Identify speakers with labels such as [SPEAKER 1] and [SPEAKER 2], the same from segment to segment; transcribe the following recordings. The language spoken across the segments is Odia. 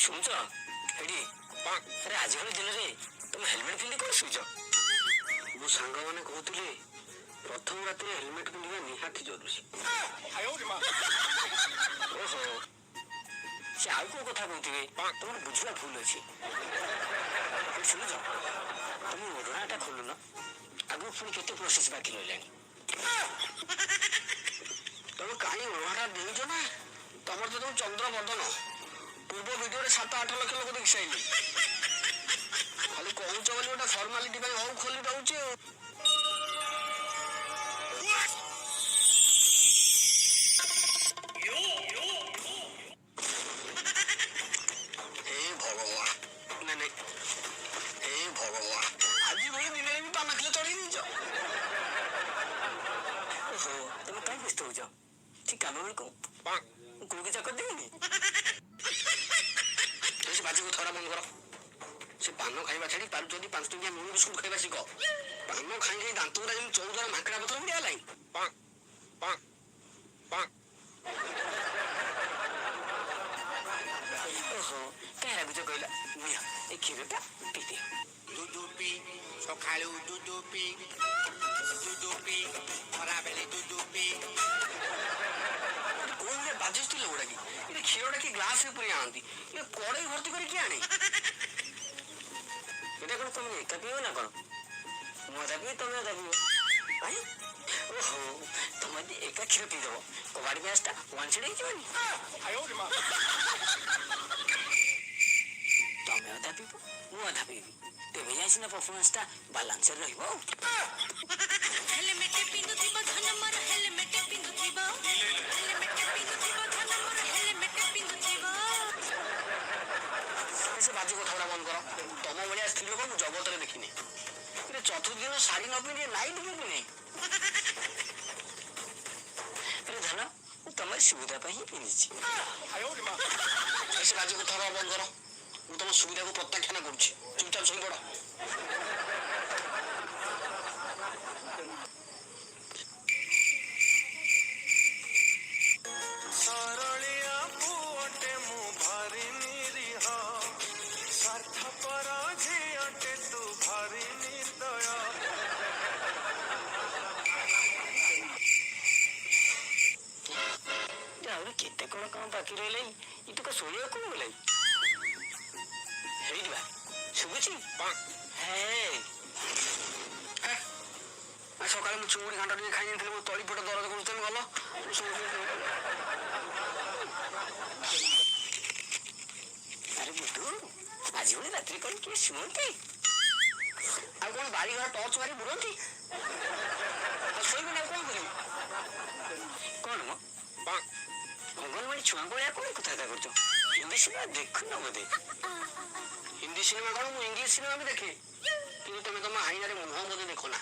[SPEAKER 1] ଶୁଣୁଛ ଏଠି ଆରେ ଆଜିଭଳି ଦିନରେ ତମେ ହେଲମେଟ ପିନ୍ଧି କଣ ଶୁଛ? ମୋ ସାଙ୍ଗମାନେ କହୁଥିଲେ ପ୍ରଥମ ରାତିରେ ହେଲମେଟ ପିନ୍ଧିବା ନିହାତି ଜରୁରୀ। ଓହୋ, ସେ ଆଉ କୋଉ କଥା କହୁଥିବେ, ତମର ବୁଝିବା ଭୁଲ ଅଛି। ଶୁଣୁଛ, ତମେ ଓଢ଼ଣାଟା ଖୋଲୁନ, ଆଗକୁ ପୁଣି କେତେ ପ୍ରୋସେସ ବାକି ରହିଲାଣି। ତମେ କାହିଁ ଓଢ଼ଣାଟା ଦେଇଛ ନା? ତମର ତ ତମ ଚନ୍ଦ୍ର ବଦନ ପୂର୍ବ ଭିଡିଓରେ 7-8 ଲକ୍ଷ ଲୋକ ଦେଖି ସାଇଲେ। ଖାଲି କହୁଛ ବୋଲି ଗୋଟେ ଫର୍ମାଲିଟି ପାଇଁ ହଉ ଖୋଲି ଦଉଛି ଆଉ। ହେ ଭଗବାନ, ନାଇଁ ହେ ଭଗବାନ, ଆଜି ଭଳି ଦିନରେ ବି ପାନଖିଲ ଚଢେଇ ଦେଇଛ। ଓହୋ, ତମେ କାହିଁ ବ୍ୟସ୍ତ ହଉଛ? ଠିକ କାମ ବେଳକୁ କୁକି ଚାକର ଦେବିନି। ସେ ବାଜିକୁ ଥରା ବନ୍ଦ କର। ସେ ପାନ ଖାଇବା ଛାଡି ପାରୁଛନ୍ତି 5 ଟଙ୍କିଆ ମୁଢି ବିସ୍କୁଟ ଖାଇବା ଶିଖ। ପାନ ଖାଇ ଖାଇ ଦାନ୍ତ ଗୁଡା ଯେମିତି 14 ମାଙ୍କଡା ପତ୍ର ଉଡିଆ ହେଲାଣି। ଓହୋ, କାହିଁ ରାଗୁଛ କହିଲ? ନିଅ ଏ କ୍ଷୀରଟା ପିଇଦିଅ।
[SPEAKER 2] ଦୁଧୁ ପି, ସକାଳୁ ଦୁଧୁ ପି, ଖରାବେଳେ ଦୁଧୁ ପି।
[SPEAKER 1] କୋଉ ଭଳିଆ ବାଜୁଛି ଲୋଗୁଡା କି? ଏ କ୍ଷୀରଟା କି ଗ୍ଲାସରେ ପୁରେଇ ଆଣନ୍ତି, ଏ କଡ଼େଇ ଭର୍ତ୍ତି କରି କିଏ ଆଣେ? এটা କଣ ତମେ ଏକା ପିଇବ ନା କଣ? ମୁଁ ଅଧା ପିଇ ତମେ ଅଧା ପିଇବ। ଓହୋ, ତମେ ଯଦି ଏକା କ୍ଷୀର ପିଇଦବ କବାଡି ମ୍ୟାଚଟା ୱାନ୍ ସାଇଡ୍ ହେଇଯିବନି? ତମେ ଅଧା ପିଇବ, ମୁଁ ଅଧା ପିଇବି, ତେବେ ଯାଇ ସିନା ପରଫର୍ମାନ୍ସଟା ବାଲାନ୍ସରେ ରହିବ।
[SPEAKER 3] ହେଲମେଟ ପିନ୍ଧୁଥିବ ଧନ ମୋର ହେଲମେଟ ପିନ୍ଧୁଥିବ, ହେଲମେଟ ପିନ୍ଧୁଥିବ ଧନ ମୋର ହେଲମେଟ ପିନ୍ଧୁଥିବ।
[SPEAKER 1] ସେ ବାଜୁ କଥାଗୁଡା ବନ୍ଦ କର। ତମ ଭଳିଆ ସ୍ତ୍ରୀ ଲୋକ ମୁଁ ଜଗତରେ ଦେଖିନି। ଚତୁର୍ଥ ଦିନ ଶାଢୀ ନ ପିନ୍ଧି ନାଇଟ୍ ପିନ୍ଧୁନି। ଧନ, ମୁଁ ତମର ସୁବିଧା ପାଇଁ ହିଁ ପିନ୍ଧିଛି। ସେ ବାଜୁ କଥା ବନ୍ଦ କର। ମୁଁ ତମ ସୁବିଧାକୁ ପ୍ରତ୍ୟାଖ୍ୟାନ କରୁଛି। ଚୁପଚାପ ଶୋଇପଡ।
[SPEAKER 4] ସରଳିଆ ପୁଅଟେ ମୁଁ ଭାରି ନିରୀହ, ସ୍ୱାର୍ଥପର ଝିଅଟେ ତୁ ଭାରି ନିର୍ଦ୍ଦୟ।
[SPEAKER 1] ଆହୁରି କେତେ କଣ କାମ ବାକି ରହିଲା? ଇତୁକ ଶୋଇବାକୁ କଣ ଗଲା? ହେଇଯିବା ଶୁଭୁଛି? ସକାଳେ ମୁଁ ଚୁଙ୍ଗୁଡି ଘାଣ୍ଟ ଟିକେ ଖାଇ ଯାଇଥିଲି, ମୋ ତଳି ପଟ ଦରଜ କରୁଛି। ତମେ ଗଲ ଆରେ ବୁଧୁ, ଆଜି ଭଳି ରାତିରେ କଣ କିଏ ଶୁଣନ୍ତି? ଆଉ କଣ ବାରିଘର ଟର୍ଚ୍ଚ ମାରି ବୁଲନ୍ତି? ଶୋଇବେନି ଆଉ କଣ କରିବି? କଣ ମ ଅଙ୍ଗନବାଡି ଛୁଆଙ୍କ ଭଳିଆ କଣ କଥାବାର୍ତ୍ତା କରୁଛ? ହିନ୍ଦୀ ସିନେମା ଦେଖୁନ ବୋଧେ? ହିନ୍ଦୀ ସିନେମା କଣ, ମୁଁ ଇଂଲିଶ ସିନେମା ବି ଦେଖେ, କିନ୍ତୁ ତମେ ତମ ଆଇନାରେ ମୁହଁ ବୋଧେ ଦେଖ ନା।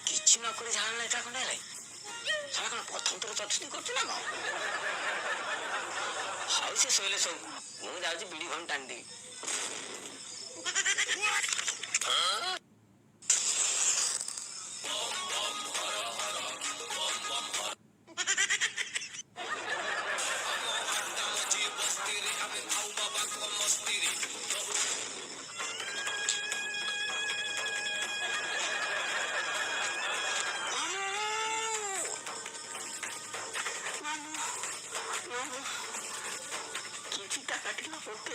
[SPEAKER 1] କିଛି ନ କରି ଝାଳ ନାହିଁ ତା ଖଣ୍ଡେ ହେଲାଣି। ସାରା କଣ ପ୍ରଥମ ଥର ଚତୁର୍ଥୀ କରୁଛୁ ନା କଣ? ହଉ ସେ ଶୋଇଲେ ଶୋଉ, ମୁଁ ଯାଉଛି ବିଡି ଖଣ୍ଡ ଟାଣିଦେବି। কিছুটা কাটিল পড়তে।